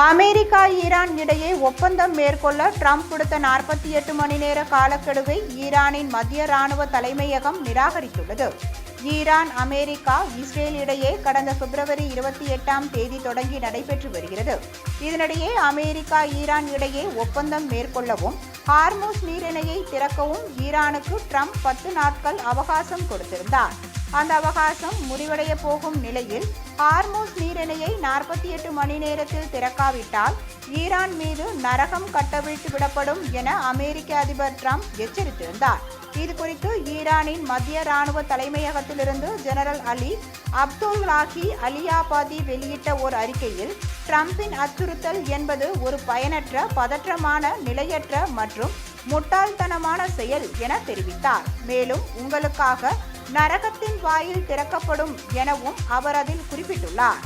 America Iran இடையே ஒப்பந்தம் மேற்கொள்ள ட்ரம்ப் விடுத்த 48 மணி நேர காலக்கெடுவை ஈரானின் மத்திய இராணுவ தலைமையகம் நிராகரித்துள்ளது. ஈரான், அமெரிக்கா, இஸ்ரேல் இடையே கடந்த பிப்ரவரி 28ஆம் தேதி தொடங்கி நடைபெற்று வருகிறது. இதனிடையே அமெரிக்கா, ஈரான் இடையே ஒப்பந்தம் மேற்கொள்ளவும் ஹார்முஸ் நீரிணையை திறக்கவும் ஈரானுக்கு ட்ரம்ப் 10 நாட்கள் அவகாசம் கொடுத்திருந்தார். அந்த அவகாசம் முடிவடைய போகும் நிலையில் ஹார்முஸ் நீரிணையை 48 மணி நேரத்தில் திறக்காவிட்டால் ஈரான் மீது நரகம் கட்டவிழ்த்து விடப்படும் என அமெரிக்க அதிபர் ட்ரம்ப் எச்சரித்திருந்தார். இதுகுறித்து ஈரானின் மத்திய இராணுவ தலைமையகத்திலிருந்து ஜெனரல் அலி அப்துல்லாஹி அலியாபாதி வெளியிட்ட ஒரு அறிக்கையில், ட்ரம்பின் அச்சுறுத்தல் என்பது ஒரு பயனற்ற, பதற்றமான, நிலையற்ற மற்றும் முட்டாள்தனமான செயல் என தெரிவித்தார். மேலும் உங்களுக்காக நரகத்தின் வாயில் திறக்கப்படும் எனவும் அவர் அதில் குறிப்பிட்டுள்ளார்.